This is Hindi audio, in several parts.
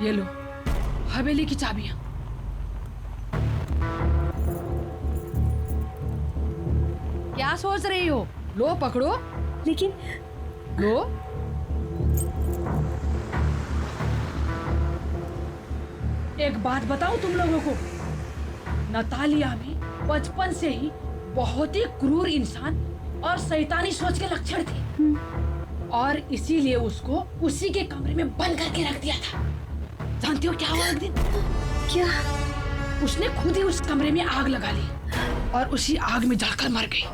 ये लो हवेली की चाबियां। क्या सोच रही हो? लो पकड़ो। लेकिन लो। एक बात बताऊं तुम लोगों को, नतालिया में बचपन से ही बहुत ही क्रूर इंसान और शैतानी सोच के लक्षण थे और इसीलिए उसको उसी के कमरे में बंद करके रख दिया था। जानती हो क्या हुआ एक दिन? क्या? उसने खुद ही उस कमरे में आग लगा ली और उसी आग में जलकर मर गई।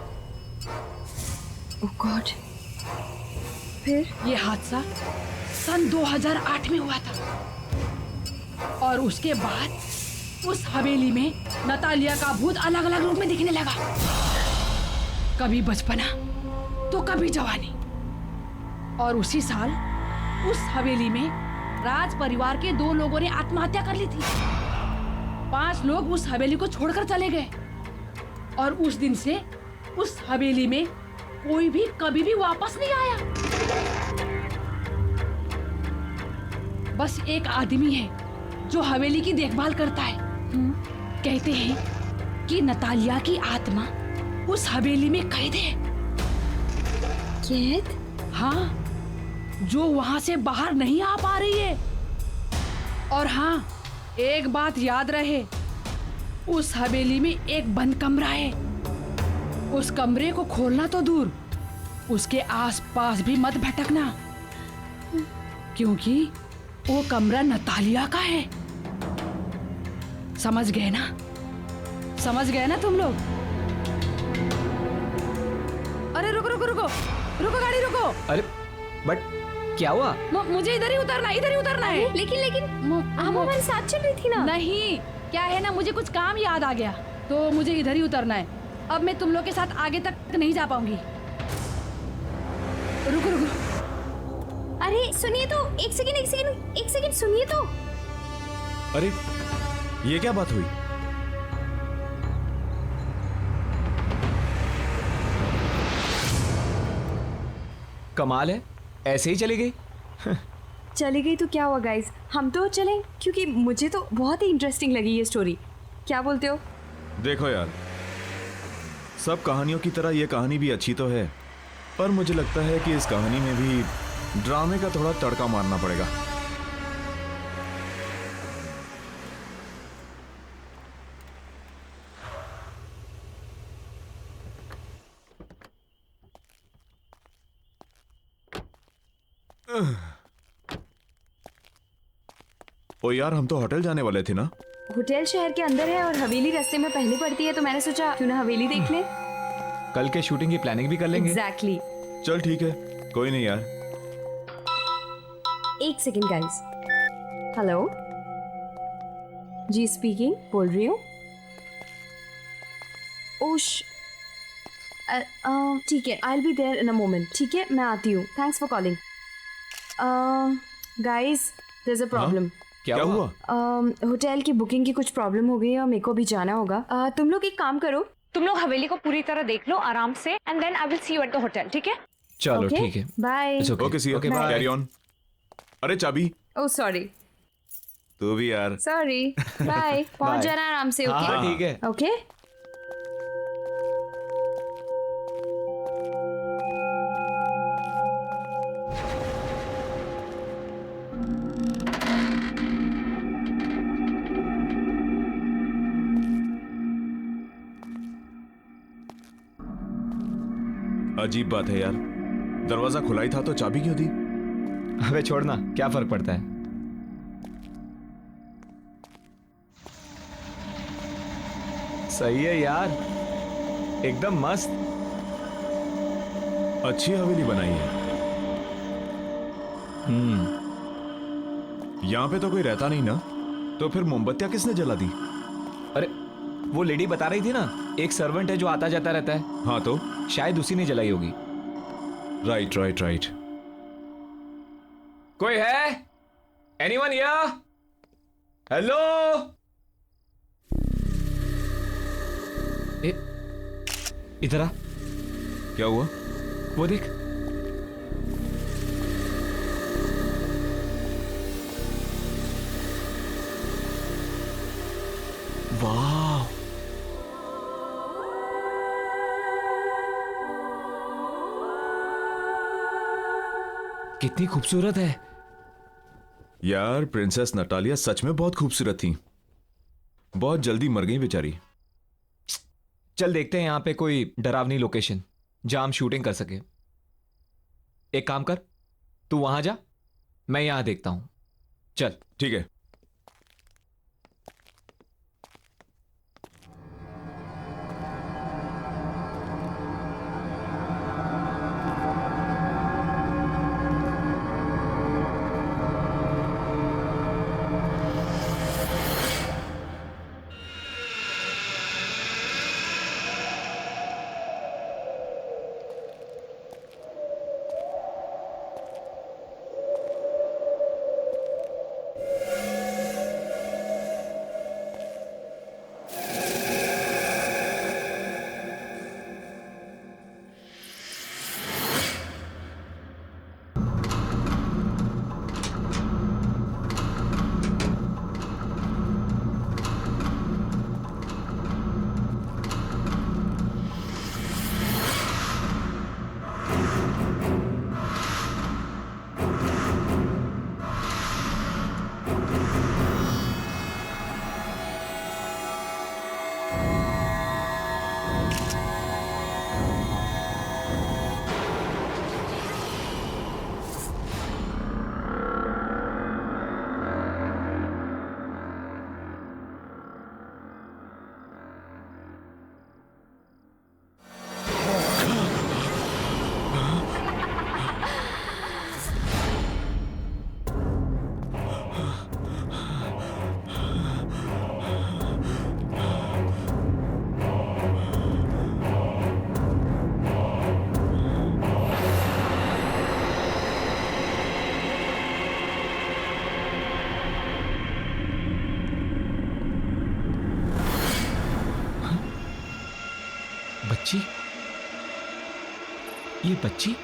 ओह गॉड। फिर? ये हादसा सन 2008 में हुआ था और उसके बाद उस हवेली में नतालिया का भूत अलग अलग रूप में दिखने लगा। कभी बचपना तो कभी जवानी। और उसी साल उस हवेली में राज परिवार के 2 लोगों ने आत्महत्या कर ली थी। 5 लोग उस हवेली को छोड़कर चले गए और उस दिन से उस हवेली में कोई भी कभी भी वापस नहीं आया। बस एक आदमी है जो हवेली की देखभाल करता है। कहते हैं कि नतालिया की आत्मा उस हवेली में कैद है। कैद? हाँ, जो वहां से बाहर नहीं आ पा रही है। और हाँ, एक बात याद रहे, उस हवेली में एक बंद कमरा है। उस कमरे को खोलना तो दूर, उसके आसपास भी मत भटकना, क्योंकि वो कमरा नतालिया का है। समझ गए ना? समझ गए ना तुम लोग? अरे रुको रुको रुको रुको, गाड़ी रुको। अरे बट क्या हुआ? मुझे इधर ही उतरना है। लेकिन हम हमारे साथ चल रही थी ना। नहीं, क्या है ना, मुझे कुछ काम याद आ गया तो मुझे इधर ही उतरना है। अब मैं तुम लोग के साथ आगे तक नहीं जा पाऊंगी। रुको रुको। अरे सुनिए तो, एक सेकंड सुनिए तो। अरे ये क्या बात हुई? कमाल है, ऐसे ही चली गई। चली गई तो क्या हुआ गाइस, हम तो चलें, क्योंकि मुझे तो बहुत ही इंटरेस्टिंग लगी ये स्टोरी। क्या बोलते हो? देखो यार, सब कहानियों की तरह ये कहानी भी अच्छी तो है, पर मुझे लगता है कि इस कहानी में भी ड्रामे का थोड़ा तड़का मारना पड़ेगा। ओ यार, हम तो होटल जाने वाले थे ना? होटल शहर के अंदर है और हवेली रास्ते में पहले पड़ती है, तो मैंने सोचा क्यों ना हवेली देख ले। कल के शूटिंग की प्लानिंग भी कर लेंगे। एग्जैक्टली। चल ठीक है, कोई नहीं यार। एक सेकंड गाइस। हेलो जी, स्पीकिंग, बोल रही हूँ। ओश, ठीक है, I will be there in a moment. ठीक है, मैं आती हूँ। Thanks for calling. Guys, there is a problem. क्या हुआ? होटल की बुकिंग की कुछ प्रॉब्लम हो गई है और मेरे को भी जाना होगा। तुम लोग एक काम करो, तुम लोग हवेली को पूरी तरह देख लो आराम से, and then I will see you at the hotel. ठीक है? चलो ठीक है, bye. Okay see you, carry on. अरे चाबी। Oh sorry. तू भी यार। सॉरी। बाय। पहुंच जाना आराम से। ओके हाँ ठीक है। ओके। अजीब बात है यार, दरवाजा खुला ही था तो चाबी क्यों दी? अबे छोड़ना, क्या फर्क पड़ता है। सही है यार, एकदम मस्त। अच्छी हवेली बनाई है। यहाँ पे तो कोई रहता नहीं ना, तो फिर मोमबत्तियां किसने जला दी? अरे वो लेडी बता रही थी ना, एक सर्वेंट है जो आता जाता रहता है। हाँ तो शायद उसी ने जलाई होगी। Right right right. कोई है? Anyone here? हेलो? इधर आ। क्या हुआ? वो देख। वाह, कितनी खूबसूरत है। यार प्रिंसेस नटालिया सच में बहुत खूबसूरत थी। बहुत जल्दी मर गई बेचारी। चल देखते हैं यहाँ पे कोई डरावनी लोकेशन जहां हम शूटिंग कर सके। एक काम कर, तू वहां जा, मैं यहां देखता हूं। चल। ठीक है। बच्ची, ये बच्ची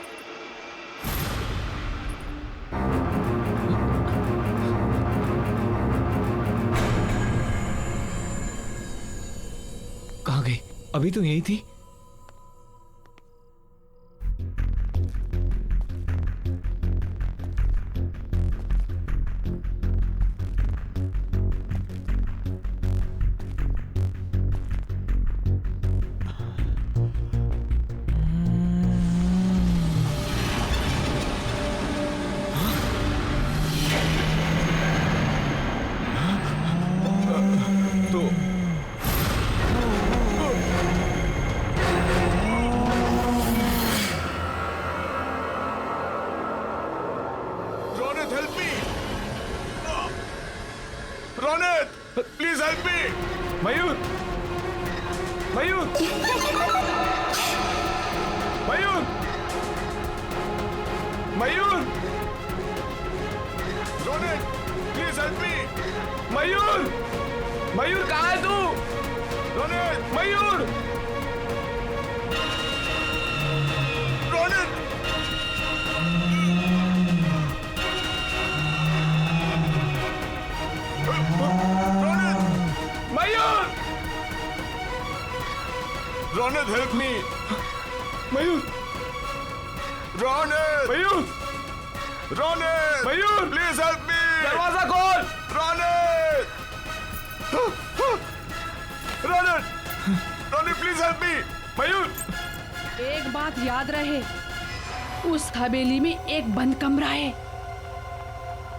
कहाँ गई? अभी तो यही थी। तो Ronit help me. Ronit please help me. Mayur, Mayur, Mayur, Mayur, Ronit please help me. Mayur, Mayur कहाँ है तू? Ronit, Mayur, Ronit. Mayur, Ronit help me. Mayur, Ronit, Mayur, Ronit, Mayur, please help me. दरवाजा खोल। Ronit, Ronit, Ronit please help me. Mayur, एक बात याद रहे, उस हवेली में एक बंद कमरा है।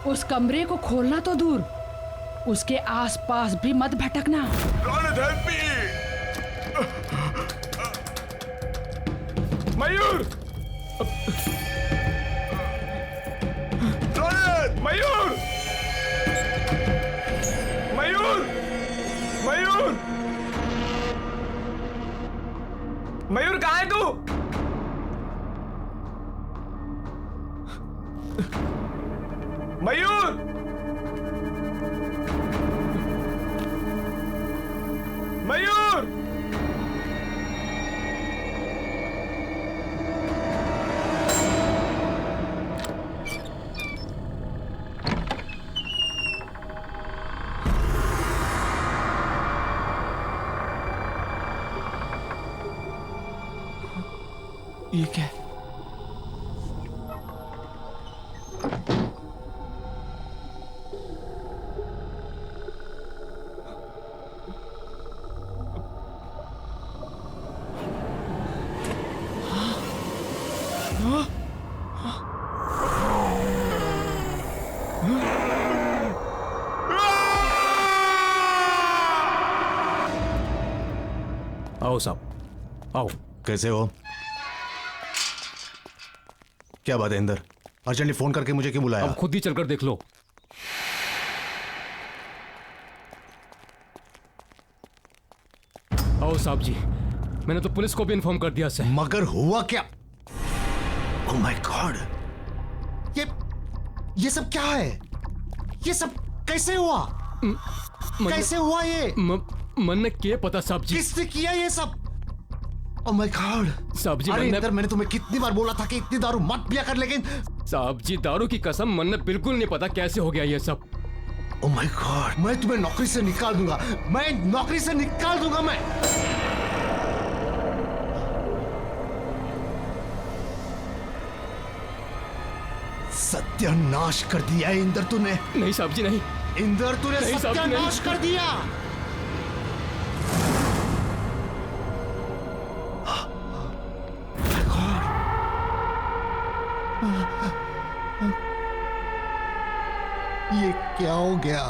उस कमरे को खोलना तो दूर, उसके आसपास भी मत भटकना। Ronit help me. मयूर, रोनित, मयूर, मयूर, मयूर, मयूर कहाँ है तू? मयूर, मयूर, ये क्या है? आओ साहब आओ। कैसे हो? क्या बात है इंदर? अर्जेंटली फोन करके मुझे क्यों बुलाया? अब खुद ही चलकर देख लो। आओ साहब जी, मैंने तो पुलिस को भी इन्फॉर्म कर दिया सर। मगर हुआ क्या? ओह माय गॉड, ये सब क्या है? ये सब कैसे हुआ? कैसे हुआ ये? मन ने क्या पता साहब जी? किसने किया ये सब? ओह माय गॉड साहब जी, अरे इंदर, मैंने तुम्हें कितनी बार बोला था कि इतनी दारू मत पिया कर, लेकिन साहब जी दारू की कसम, मन ने बिल्कुल नहीं पता कैसे हो गया ये सब। ओह माय गॉड, मैं तुम्हें नौकरी से निकाल दूंगा, मैं नौकरी से निकाल दूंगा मैं। सत्यानाश कर दिया है इंदर तूने। नहीं साहब जी नहीं। इंदर तूने नहीं साहब जी, सत्यानाश कर दिया। ये क्या हो गया?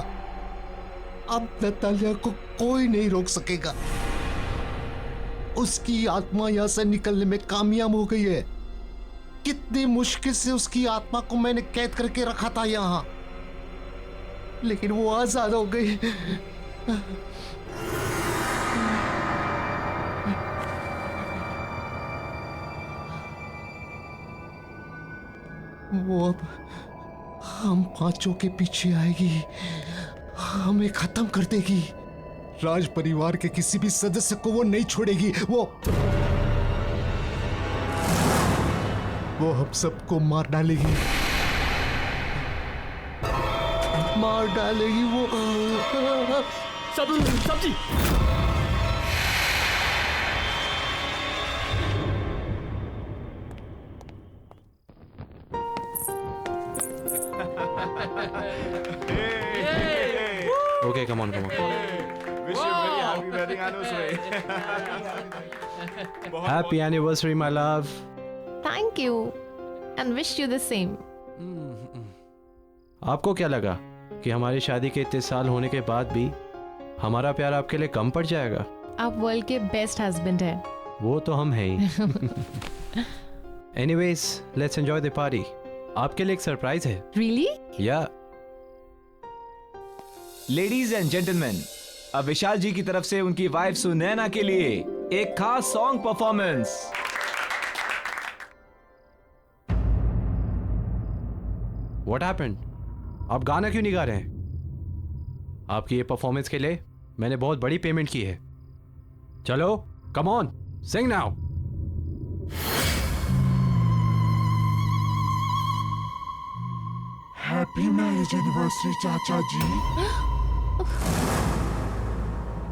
अब नतालिया को कोई नहीं रोक सकेगा। उसकी आत्मा यहां से निकलने में कामयाब हो गई है। कितनी मुश्किल से उसकी आत्मा को मैंने कैद करके रखा था यहां, लेकिन वो आजाद हो गई। वो अब हम पांचों के पीछे आएगी, हमें खत्म कर देगी। राज परिवार के किसी भी सदस्य को वो नहीं छोड़ेगी। वो हम सबको मार डालेगी, मार डालेगी वो। सब्जी Okay, come on. Wish you very happy wedding anniversary. Happy anniversary, my love. Thank you and wish you the same. आपको क्या लगा कि हमारी शादी के इतने साल होने के बाद भी हमारा प्यार आपके लिए कम पड़ जाएगा? आप वर्ल्ड के बेस्ट हस्बैंड हैं। वो तो हम हैं ही। Anyways, let's enjoy the party. आपके लिए एक सरप्राइज है। Really? या लेडीज एंड जेंटलमैन, अब विशाल जी की तरफ से उनकी वाइफ सुनैना के लिए एक खास सॉन्ग परफॉर्मेंस। What happened? आप गाना क्यों नहीं गा रहे हैं? आपकी ये परफॉर्मेंस के लिए मैंने बहुत बड़ी पेमेंट की है। चलो, come on, sing now. Happy marriage anniversary चाचा जी।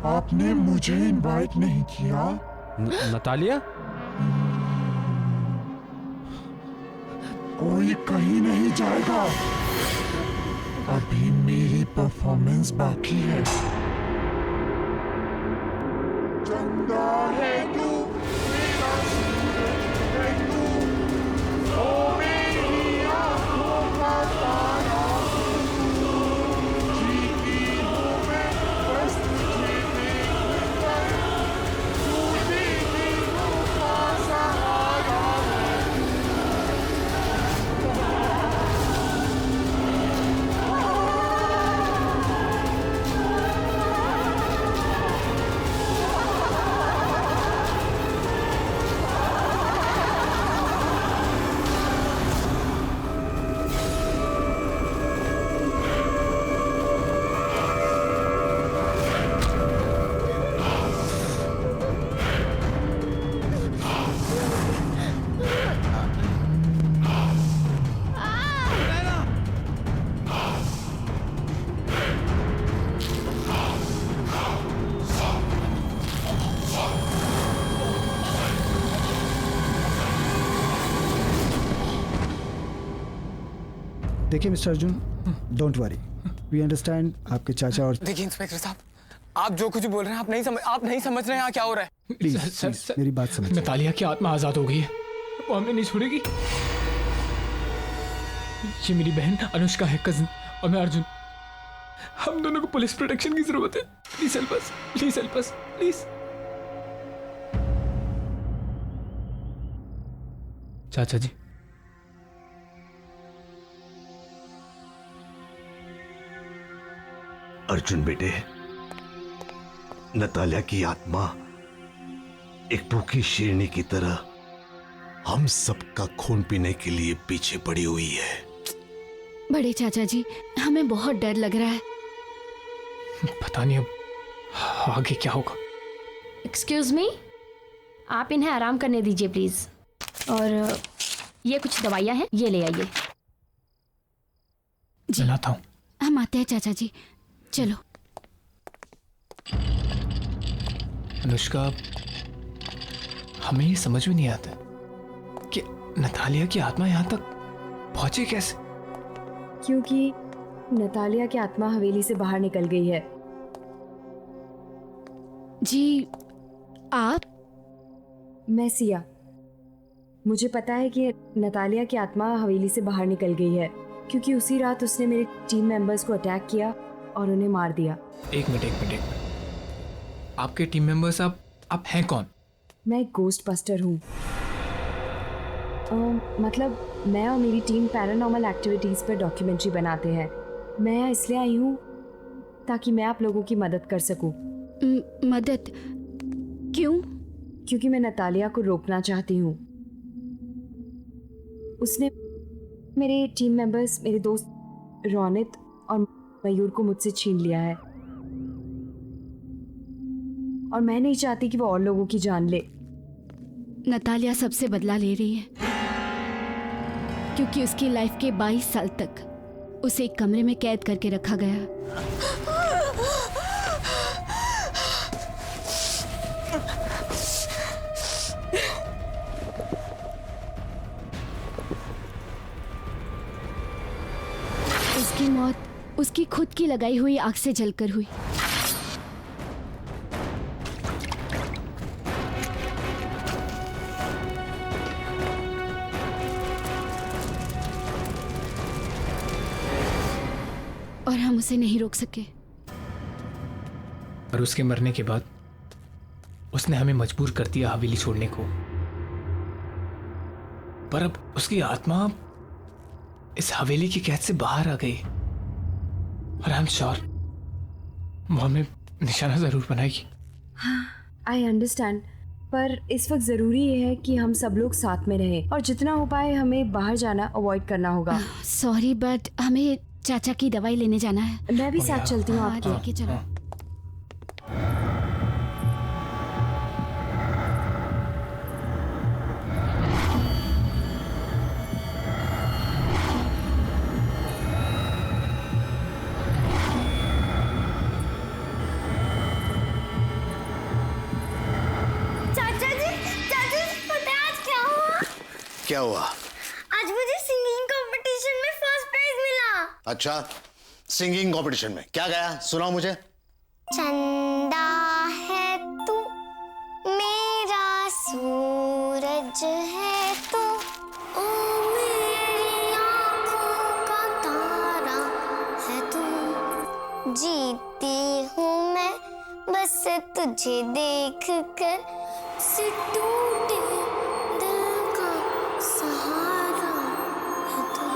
आपने मुझे इनवाइट नहीं किया। नतालिया? कोई कहीं नहीं जाएगा, अभी मेरी परफॉर्मेंस बाकी है। चंदा है तू, मेरा सूरज है तू, ओ मेरी आंखों का तारा तू, जीती हूँ मैं बस तुझे देखकर, तू जीती हूँ का सहारा है तू। देखिए mister Arjun, don't worry, we understand आपके चाचा और देखिए इंस्पेक्टर साहब, आप जो कुछ बोल रहे हैं आप नहीं समझ रहे हैं यहाँ क्या हो रहा है। प्लीज मेरी बात समझिए। नतालिया की आत्मा आजाद हो गई है, वो हमें नहीं छोड़ेगी। ये मेरी बहन अनुष्का है, कजिन, और मैं अर्जुन। हम दोनों को पुलिस प्रोटेक्शन की जरूरत है। Please help us, please help us, please. चाचा जी, अर्जुन बेटे, नतालिया की आत्मा एक भूखी शेरनी की तरह हम सबका खून पीने के लिए पीछे पड़ी हुई है। बड़े चाचा जी, हमें बहुत डर लग रहा है। पता नहीं अब आगे क्या होगा। एक्सक्यूज मी, आप इन्हें आराम करने दीजिए प्लीज। और ये कुछ दवाइयाँ हैं, ये ले आइए। जी लाता हूँ। हम आते हैं चाचा जी, चलो। अनुष्का, हमें ये समझ में नहीं आता कि नतालिया की आत्मा यहाँ तक पहुंची कैसे। क्योंकि नतालिया की आत्मा हवेली से बाहर निकल गई है। जी, आप? मैं सिया। मुझे पता है कि नतालिया की आत्मा हवेली से बाहर निकल गई है क्योंकि उसी रात उसने मेरे टीम मेंबर्स को अटैक किया और उन्हें मार दिया। एक मिनट। आपके टीम मेंबर्स आप हैं कौन? मैं एक गोस्ट बस्टर हूँ। मतलब मैं और मेरी टीम पैरानॉर्मल एक्टिविटीज़ पर डॉक्यूमेंट्री बनाते हैं। मैं यहाँ इसलिए आई हूँ ताकि मैं आप लोगों की मदद कर सकूँ। मदद? क्यों? क्योंकि मैं नतालिया को रोकना चाहती हूँ। उसने मेरे टीम मेंबर्स, मेरे दोस्त रौनित और मयूर को मुझसे छीन लिया है और मैं नहीं चाहती कि वो और लोगों की जान ले। नतालिया सबसे बदला ले रही है क्योंकि उसकी लाइफ के 22 साल तक उसे एक कमरे में कैद करके रखा गया। उसकी मौत उसकी खुद की लगाई हुई आग से जलकर हुई। और हम उसे नहीं रोक सके। और उसके मरने के बाद उसने हमें मजबूर कर दिया हवेली छोड़ने को। पर अब उसकी आत्मा इस हवेली की कैद से बाहर आ गई और आई एम श्योर वो हमें निशाना जरूर बनाएगी। आई अंडरस्टैंड, पर इस वक्त ज़रूरी ये है कि हम सब लोग साथ में रहें और जितना हो पाए हमें बाहर जाना अवॉइड करना होगा। सॉरी, बट हमें चाचा की दवाई लेने जाना है। मैं भी साथ चलती हूँ आपके। लेके चलो। क्या हुआ? आज मुझे सिंगिंग कंपटीशन में फर्स्ट प्राइज मिला। अच्छा, सिंगिंग कंपटीशन में क्या गाया? सुनाओ मुझे। चंदा है तू, मेरा सूरज है तू, ओ मेरी आँखों का तारा है तू, जीती हूँ मैं बस तुझे देख कर, से टूटे दिल का सहारा है तू।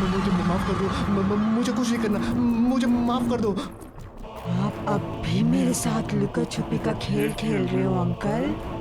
मुझे माफ कर दो, मुझे कुछ नहीं करना, मुझे माफ कर दो। आप अब भी मेरे साथ लुका छुपी का खेल खेल रहे हो अंकल?